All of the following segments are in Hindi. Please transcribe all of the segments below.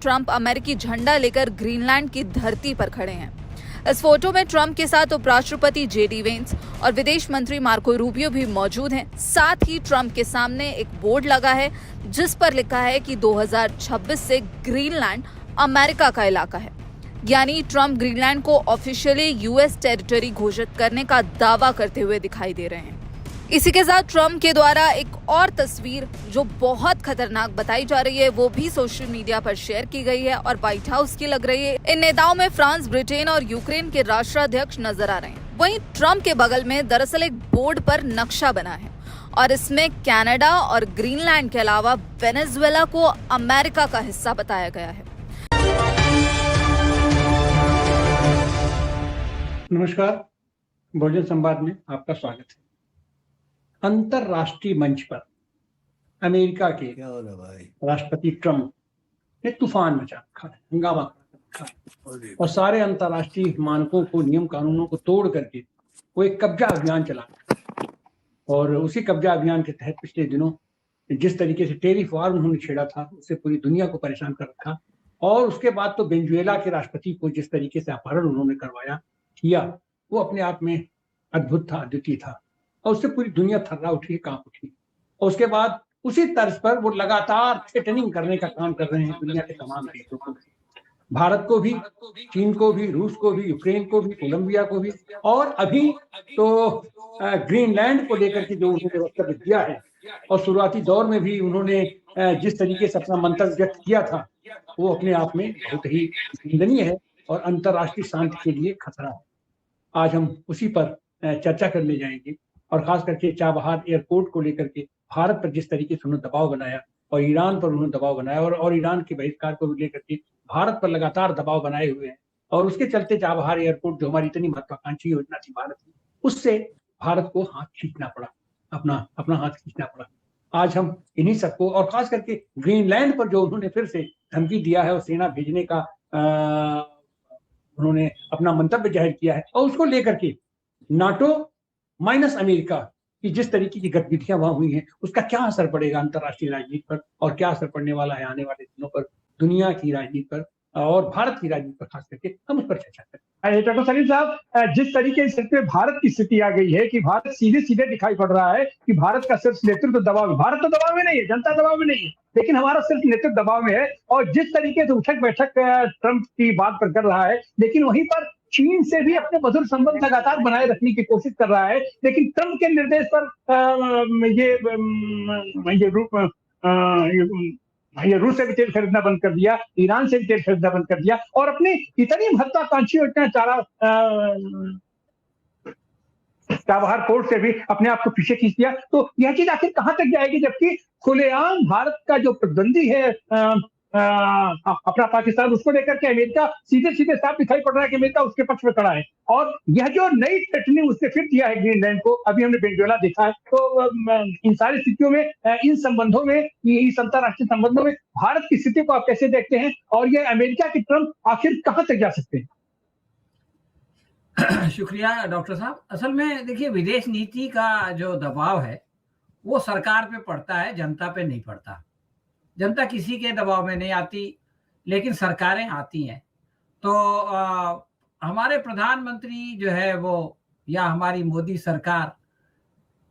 ट्रंप अमेरिकी झंडा लेकर ग्रीनलैंड की धरती पर खड़े हैं। इस फोटो में ट्रंप के साथ उपराष्ट्रपति जेडी वेंस और विदेश मंत्री मार्को रूबियो भी मौजूद हैं। साथ ही ट्रंप के सामने एक बोर्ड लगा है जिस पर लिखा है कि 2026 से ग्रीनलैंड अमेरिका का इलाका है। यानी ट्रंप ग्रीनलैंड को ऑफिशियली यूएस टेरिटरी घोषित करने का दावा करते हुए दिखाई दे रहे हैं। इसी के साथ ट्रंप के द्वारा एक और तस्वीर जो बहुत खतरनाक बताई जा रही है वो भी सोशल मीडिया पर शेयर की गई है और व्हाइट हाउस की लग रही है। इन नेताओं में फ्रांस, ब्रिटेन और यूक्रेन के राष्ट्राध्यक्ष नजर आ रहे हैं। वहीं ट्रंप के बगल में दरअसल एक बोर्ड पर नक्शा बना है और इसमें कनाडा और ग्रीनलैंड के अलावा वेनेजुएला को अमेरिका का हिस्सा बताया गया है। नमस्कार, बहुजन संवाद में आपका स्वागत है। अंतरराष्ट्रीय मंच पर अमेरिका के राष्ट्रपति ट्रंप ने तूफान मचा रखा है, हंगामा कर रखा है और सारे अंतरराष्ट्रीय मानकों को, नियम कानूनों को तोड़ करके वो एक कब्जा अभियान चला रहा है। और उसी कब्जा अभियान के तहत पिछले दिनों जिस तरीके से टेरिफ वार उन्होंने छेड़ा था उससे पूरी दुनिया को परेशान कर रखा। और उसके बाद तो वेनेजुएला के राष्ट्रपति को जिस तरीके से अपहरण उन्होंने किया वो अपने आप में अद्भुत था, अद्वितीय था और उससे पूरी दुनिया थर्रा उठी, कांप उठी। और उसके बाद उसी तर्ज पर वो लगातार थ्रेटनिंग करने का काम कर रहे हैं दुनिया के तमाम देशों को, भारत को भी, चीन को भी, रूस को भी, यूक्रेन को भी, कोलंबिया को भी। और अभी तो ग्रीनलैंड को लेकर के जो उन्होंने वक्तव्य दिया है और शुरुआती दौर में भी उन्होंने जिस तरीके से अपना मंतव्य व्यक्त किया था वो अपने आप में बहुत ही निंदनीय है और अंतरराष्ट्रीय शांति के लिए खतरा है। आज हम उसी पर चर्चा करने जाएंगे और खास करके चाबहार एयरपोर्ट को लेकर के भारत पर जिस तरीके से उन्होंने दबाव बनाया और ईरान पर उन्होंने दबाव बनाया और ईरान के बहिष्कार को लेकर के भारत पर लगातार दबाव बनाए हुए हैं और उसके चलते चाबहार एयरपोर्ट जो हमारी इतनी महत्वाकांक्षी योजना थी भारत की, उससे भारत को हाथ खींचना पड़ा, अपना हाथ खींचना पड़ा। आज हम इन्हीं सबको और खास करके ग्रीनलैंड पर जो उन्होंने फिर से धमकी दिया है और सेना भेजने का उन्होंने अपना मंतव्य जाहिर किया है और उसको लेकर के नाटो माइनस अमेरिका की जिस तरीके की गतिविधियां वहां हुई हैं उसका क्या असर पड़ेगा अंतरराष्ट्रीय राजनीति पर और क्या असर पड़ने वाला है आने वाले दिनों पर दुनिया की राजनीति पर और भारत की राजनीति पर, खास करके हम उस पर चर्चा करें। डॉक्टर सलीम साहब, जिस तरीके से भारत की स्थिति आ गई है कि भारत सीधे सीधे दिखाई पड़ रहा है कि भारत का सिर्फ नेतृत्व दबाव में, भारत तो दबाव में नहीं है, जनता दबाव में नहीं है, लेकिन हमारा सिर्फ नेतृत्व दबाव में है। और जिस तरीके से उठक बैठक ट्रंप की बात पर कर रहा है, लेकिन वहीं पर चीन से भी अपने मधुर संबंध लगातार बनाए रखने की कोशिश कर रहा है। लेकिन ट्रंप के निर्देश पर ये रूस से भी तेल खरीदना बंद कर दिया, ईरान से भी तेल खरीदना बंद कर दिया और अपनी इतनी महत्वाकांक्षी और इतना चाबहार पोर्ट से भी अपने आप को पीछे खींच दिया। तो यह चीज आखिर कहां तक जाएगी, जबकि खुलेआम भारत का जो प्रतिद्वंदी है अपना पाकिस्तान, उसको लेकर के अमेरिका सीधे सीधे साफ दिखाई पड़ रहा है कि अमेरिका उसके पक्ष में खड़ा है। और यह जो नई थ्रेटनिंग उसने फिर दिया है ग्रीनलैंड को, अभी हमने वेनेजुएला देखा है। तो इन सारी स्थितियों में, इन संबंधों में, इस अंतरराष्ट्रीय संबंधों में भारत की स्थिति को आप कैसे देखते हैं और ये अमेरिका की ट्रंप आखिर कहां तक जा सकते हैं? शुक्रिया डॉक्टर साहब। असल में देखिए, विदेश नीति का जो दबाव है वो सरकार पे पड़ता है, जनता पे नहीं पड़ता। जनता किसी के दबाव में नहीं आती, लेकिन सरकारें आती हैं। तो हमारे प्रधानमंत्री जो है वो या हमारी मोदी सरकार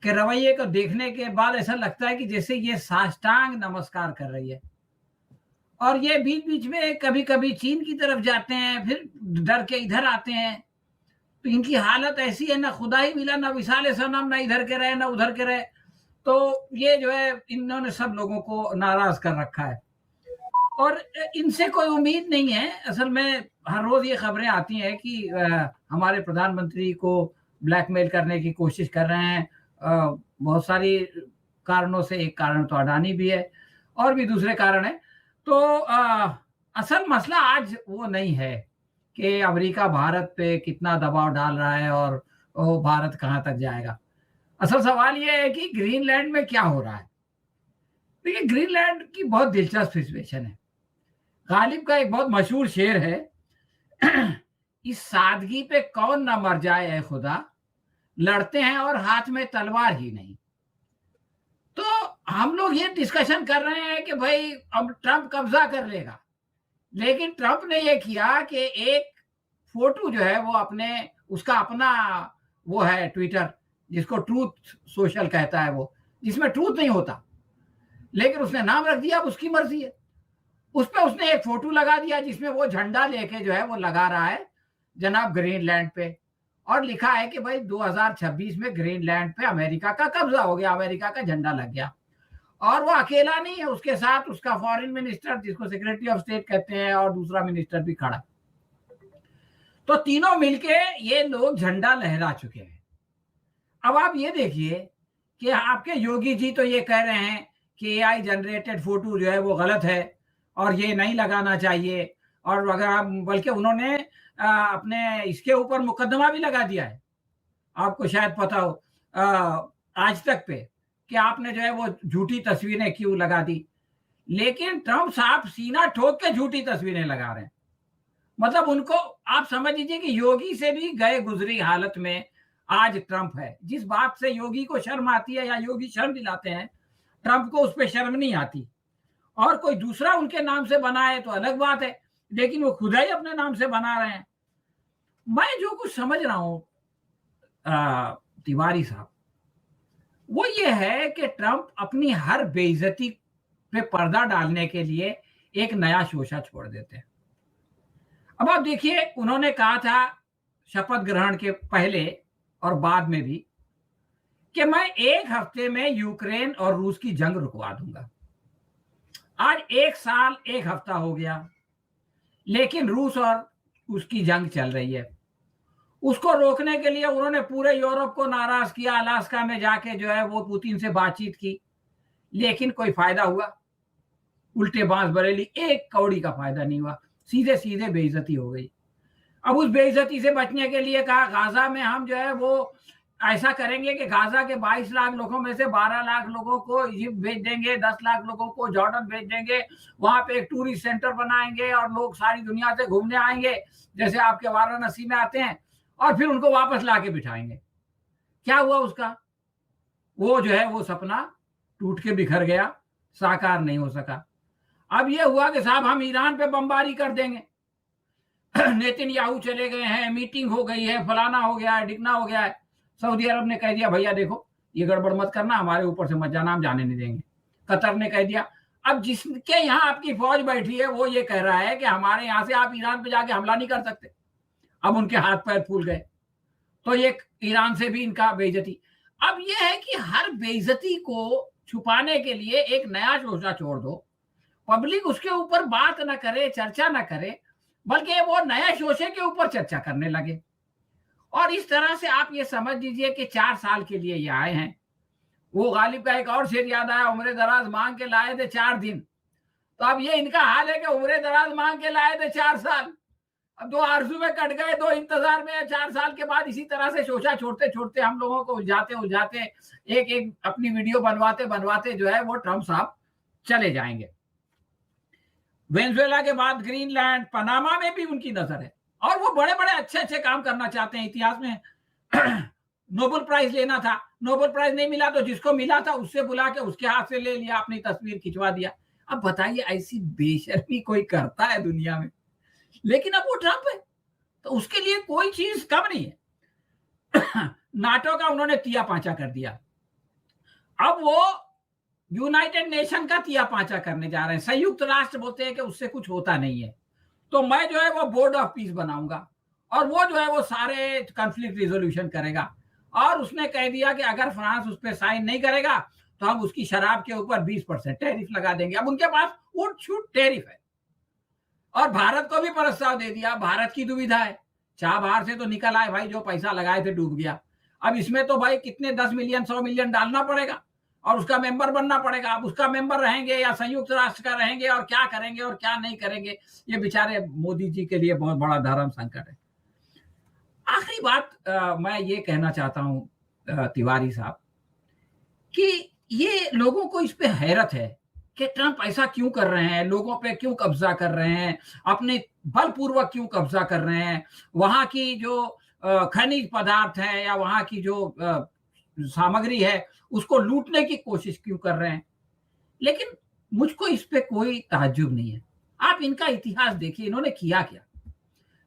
के रवैये को देखने के बाद ऐसा लगता है कि जैसे ये साष्टांग नमस्कार कर रही है और ये बीच बीच में कभी कभी चीन की तरफ जाते हैं, फिर डर के इधर आते हैं। तो इनकी हालत ऐसी है, ना खुदा ही मिला, ना विसाले सनम, ना इधर के रहे ना उधर के रहे। तो ये जो है इन्होंने सब लोगों को नाराज कर रखा है और इनसे कोई उम्मीद नहीं है। असल में हर रोज ये खबरें आती हैं कि हमारे प्रधानमंत्री को ब्लैकमेल करने की कोशिश कर रहे हैं, बहुत सारी कारणों से। एक कारण तो अडानी भी है और भी दूसरे कारण है। तो असल मसला आज वो नहीं है कि अमेरिका भारत पे कितना दबाव डाल रहा है और वो भारत कहाँ तक जाएगा। असल सवाल ये है कि ग्रीनलैंड में क्या हो रहा है। देखिए, ग्रीनलैंड की बहुत दिलचस्प सिचुएशन है। गालिब का एक बहुत मशहूर शेर है, इस सादगी पे कौन ना मर जाए ऐ खुदा, लड़ते हैं और हाथ में तलवार ही नहीं। तो हम लोग ये डिस्कशन कर रहे हैं कि भाई अब ट्रंप कब्जा कर लेगा, लेकिन ट्रंप ने ये किया कि एक फोटो जो है वो अपने उसका अपना वो है ट्विटर, जिसको ट्रूथ सोशल कहता है, वो जिसमें ट्रूथ नहीं होता, लेकिन उसने नाम रख दिया, अब उसकी मर्जी है। उस पे उसने एक फोटो लगा दिया जिसमें वो झंडा लेके जो है वो लगा रहा है जनाब ग्रीनलैंड पे, और लिखा है कि भाई 2026 में ग्रीनलैंड पे अमेरिका का कब्जा हो गया, अमेरिका का झंडा लग गया। और वो अकेला नहीं है, उसके साथ उसका फॉरेन मिनिस्टर, जिसको सेक्रेटरी ऑफ स्टेट कहते हैं, और दूसरा मिनिस्टर भी खड़ा। तो तीनों मिलके ये लोग झंडा लहरा चुके हैं। अब आप ये देखिए कि आपके योगी जी तो ये कह रहे हैं कि एआई जनरेटेड फोटो जो है वो गलत है और ये नहीं लगाना चाहिए, और अगर आप, बल्कि उन्होंने अपने इसके ऊपर मुकदमा भी लगा दिया है, आपको शायद पता हो, आज तक पे, कि आपने जो है वो झूठी तस्वीरें क्यों लगा दी। लेकिन ट्रंप साहब सीना ठोक के झूठी तस्वीरें लगा रहे हैं। मतलब उनको आप समझ लीजिए कि योगी से भी गए गुजरी हालत में आज ट्रंप है। जिस बात से योगी को शर्म आती है या योगी शर्म दिलाते हैं, ट्रंप को उस पर शर्म नहीं आती। और कोई दूसरा उनके नाम से बनाए तो अलग बात है, लेकिन वो खुद ही अपने नाम से बना रहे हैं। मैं जो कुछ समझ रहा हूं तिवारी साहब, वो ये है कि ट्रंप अपनी हर बेइज्जती पे पर्दा डालने के लिए एक नया शोशा छोड़ देते हैं। अब आप देखिए, उन्होंने कहा था शपथ ग्रहण के पहले और बाद में भी कि मैं 1 हफ्ते में यूक्रेन और रूस की जंग रुकवा दूंगा। आज 1 साल 1 हफ्ता हो गया, लेकिन रूस और उसकी जंग चल रही है। उसको रोकने के लिए उन्होंने पूरे यूरोप को नाराज किया, अलास्का में जाके जो है वो पुतिन से बातचीत की, लेकिन कोई फायदा हुआ? उल्टे बांस बरेली, एक कौड़ी का फायदा नहीं हुआ, सीधे सीधे बेइज्जती हो गई। अब उस बेइज्जती से बचने के लिए कहा गाजा में हम जो है वो ऐसा करेंगे कि गाजा के 22 लाख लोगों में से 12 लाख लोगों को इजिप्ट भेज देंगे, 10 लाख लोगों को जॉर्डन भेज देंगे, वहां पे एक टूरिस्ट सेंटर बनाएंगे और लोग सारी दुनिया से घूमने आएंगे, जैसे आपके वाराणसी में आते हैं, और फिर उनको वापस लाके बिठाएंगे। क्या हुआ उसका? वो जो है वो सपना टूट के बिखर गया, साकार नहीं हो सका। अब ये हुआ कि साहब हम ईरान पे बमबारी कर देंगे। नेतन्याहू चले गए हैं, मीटिंग हो गई है, फलाना हो गया है, डिकना हो गया है। सऊदी अरब ने कह दिया भैया देखो ये गड़बड़ मत करना, हमारे ऊपर से मत जाना, हम जाने नहीं देंगे। कतर ने कह दिया। अब जिसके यहाँ आपकी फौज बैठी है वो ये कह रहा है कि हमारे यहाँ से आप ईरान पे जाके हमला नहीं कर सकते। अब उनके हाथ पैर फूल गए, तो ये ईरान से भी इनका बेइज्जती। अब ये है कि हर बेइज्जती को छुपाने के लिए एक नया शोशा छोड़ दो, पब्लिक उसके ऊपर बात ना करे, चर्चा ना करे, बल्कि वो नए शोशे के ऊपर चर्चा करने लगे। और इस तरह से आप ये समझ लीजिए कि 4 साल के लिए ये आए हैं। वो गालिब का एक और शेर याद आया, उम्र दराज मांग के लाए थे 4 दिन। तो अब ये इनका हाल है कि उम्र दराज मांग के लाए थे 4 साल, अब 2 आरज़ू में कट गए, 2 इंतजार में। 4 साल के बाद इसी तरह से शोशा छोड़ते छोड़ते हम लोगों को उलझाते एक एक अपनी वीडियो बनवाते जो है वो ट्रंप साहब चले जाएंगे। वेनेजुएला के बाद ग्रीनलैंड, पनामा में भी उनकी नजर है, और वो बड़े बड़े अच्छे काम करना चाहते हैं। इतिहास में नोबेल प्राइज लेना था, नोबेल प्राइज नहीं मिला, तो जिसको मिला था उससे बुला के उसके हाथ से ले लिया, अपनी तस्वीर खिंचवा दिया। अब बताइए ऐसी बेशर्मी कोई करता है दुनिया में? लेकिन अब वो ट्रंप है, तो उसके लिए कोई चीज कम नहीं है। नाटो का उन्होंने तिया पांचा कर दिया, अब वो यूनाइटेड नेशन का तिया पांचा करने जा रहे हैं। संयुक्त राष्ट्र बोलते हैं कि उससे कुछ होता नहीं है, तो मैं जो है वो बोर्ड ऑफ पीस बनाऊंगा, और वो जो है वो सारे कॉन्फ्लिक्ट रिजोल्यूशन करेगा। और उसने कह दिया कि अगर फ्रांस उस पर साइन नहीं करेगा तो हम उसकी शराब के ऊपर 20% टैरिफ लगा देंगे। अब उनके पास उठ छूट टैरिफ है, और भारत को भी प्रस्ताव दे दिया। भारत की दुविधा है, चाह बाहर से तो निकल आए भाई, जो पैसा लगाए थे डूब गया। अब इसमें तो भाई कितने 10 मिलियन 100 मिलियन डालना पड़ेगा, और उसका मेंबर बनना पड़ेगा। अब उसका मेंबर रहेंगे या संयुक्त राष्ट्र का रहेंगे, और क्या करेंगे और क्या नहीं करेंगे, ये बेचारे मोदी जी के लिए बहुत बड़ा धर्म संकट है। आखिरी बात मैं ये कहना चाहता हूं तिवारी साहब, कि ये लोगों को इस पे हैरत है कि ट्रंप ऐसा क्यों कर रहे हैं, लोगों पे क्यों कब्जा कर रहे हैं, अपने बलपूर्वक क्यों कब्जा कर रहे हैं, वहां की जो खनिज पदार्थ है या वहां की जो सामग्री है उसको लूटने की कोशिश क्यों कर रहे हैं। लेकिन मुझको इस पे कोई ताज्जुब नहीं है। आप इनका इतिहास देखिए, इन्होंने किया क्या।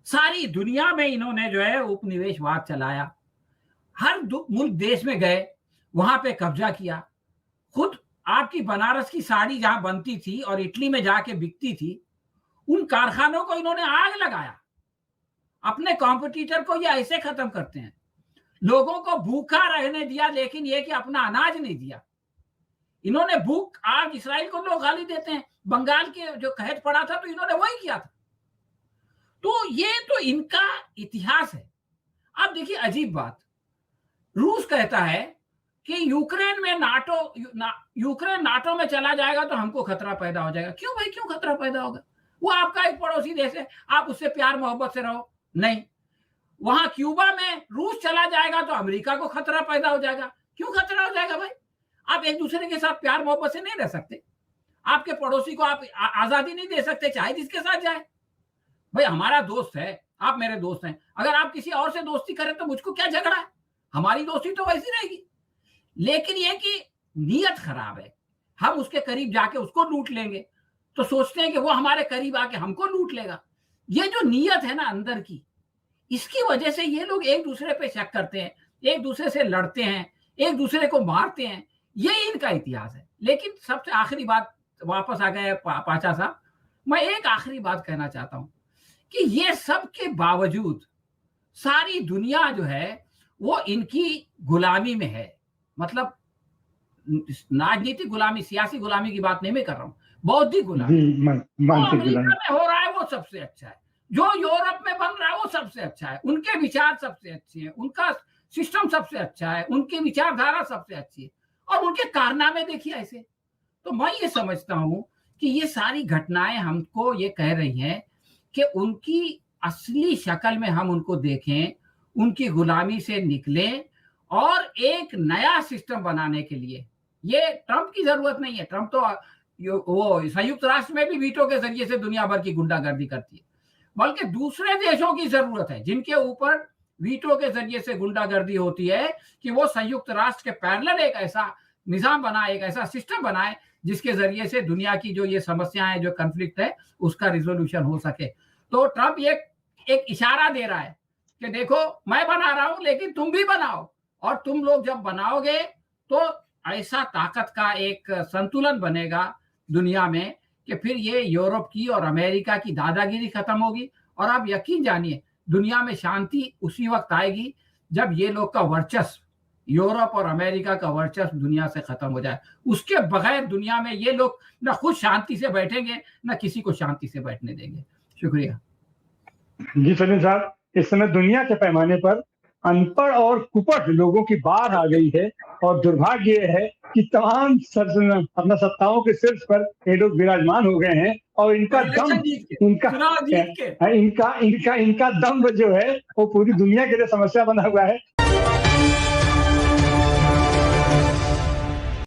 सारी दुनिया में इन्होंने जो है उपनिवेशवाद चलाया, हर मुल्क देश में गए, वहां पे कब्जा किया। खुद आपकी बनारस की साड़ी जहां बनती थी और इटली में जाके बिकती थी, उन कारखानों को इन्होंने आग लगाया। अपने कॉम्पिटिटर को ये ऐसे खत्म करते हैं। लोगों को भूखा रहने दिया, लेकिन ये कि अपना अनाज नहीं दिया। इन्होंने भूख, आज इसराइल को लोग गाली देते हैं, बंगाल के जो कहत पड़ा था तो इन्होंने वही किया था। तो ये तो इनका इतिहास है। अब देखिए अजीब बात, रूस कहता है कि यूक्रेन नाटो में चला जाएगा तो हमको खतरा पैदा हो जाएगा। क्यों भाई, क्यों खतरा पैदा होगा? वो आपका एक पड़ोसी देश है, आप उससे प्यार मोहब्बत से रहो। नहीं, वहां क्यूबा में रूस चला जाएगा तो अमेरिका को खतरा पैदा हो जाएगा। क्यों खतरा हो जाएगा भाई? आप एक दूसरे के साथ प्यार मोहब्बत से नहीं रह सकते। आपके पड़ोसी को आप आजादी नहीं दे सकते, चाहे जिसके साथ जाए। भाई हमारा दोस्त है, आप मेरे दोस्त हैं, अगर आप किसी और से दोस्ती करें तो मुझको क्या झगड़ा है? हमारी दोस्ती तो वैसी रहेगी। लेकिन ये कि नीयत खराब है, हम उसके करीब जाके उसको लूट लेंगे तो सोचते हैं कि वो हमारे करीब आके हमको लूट लेगा। ये जो नीयत है ना अंदर की, इसकी वजह से ये लोग एक दूसरे पे शक करते हैं, एक दूसरे से लड़ते हैं, एक दूसरे को मारते हैं। ये इनका इतिहास है। लेकिन सबसे आखिरी बात, वापस आ गए पाचा साहब, मैं एक आखिरी बात कहना चाहता हूं कि ये सब के बावजूद सारी दुनिया जो है वो इनकी गुलामी में है। मतलब राजनीतिक गुलामी, सियासी गुलामी की बात नहीं मैं कर रहा हूं, बौद्धिक गुलामी। जो अमेरिका में हो रहा है वो सबसे अच्छा है, जो यूरोप में बन रहा है वो सबसे अच्छा है, उनके विचार सबसे अच्छे हैं, उनका सिस्टम सबसे अच्छा है, उनकी विचारधारा सबसे अच्छी है, और उनके कारनामे देखिए ऐसे। तो मैं ये समझता हूं कि ये सारी घटनाएं हमको ये कह रही हैं कि उनकी असली शक्ल में हम उनको देखें, उनकी गुलामी से निकलें और एक नया सिस्टम बनाने के लिए। ये ट्रंप की जरूरत नहीं है। ट्रंप तो वो संयुक्त राष्ट्र में भी वीटो के जरिए से दुनिया भर की गुंडागर्दी करती है, बल्कि दूसरे देशों की जरूरत है जिनके ऊपर वीटो के जरिए से गुंडागर्दी होती है कि वो संयुक्त राष्ट्र के पैरेलल एक ऐसा निजाम बनाए, एक ऐसा सिस्टम बनाए जिसके जरिए से दुनिया की जो ये समस्याएं, जो कन्फ्लिक्ट है, उसका रिजोल्यूशन हो सके। तो ट्रंप एक इशारा दे रहा है कि देखो मैं बना रहा हूं लेकिन तुम भी बनाओ, और तुम लोग जब बनाओगे तो ऐसा ताकत का एक संतुलन बनेगा दुनिया में कि फिर ये यूरोप की और अमेरिका की दादागिरी खत्म होगी। और आप यकीन जानिए दुनिया में शांति उसी वक्त आएगी जब ये लोग का वर्चस्व, यूरोप और अमेरिका का वर्चस्व दुनिया से खत्म हो जाए। उसके बगैर दुनिया में ये लोग न खुद शांति से बैठेंगे न किसी को शांति से बैठने देंगे। शुक्रिया जी सलीम साहब, इस समय दुनिया के पैमाने पर अनपढ़ और कुपट लोगों की बाढ़ आ गई है, और दुर्भाग्य यह है कि तमाम अपना सत्ताओं के शीर्ष पर ये लोग विराजमान हो गए हैं, और इनका दम, इनका दम जो है वो पूरी दुनिया के लिए समस्या बना हुआ है।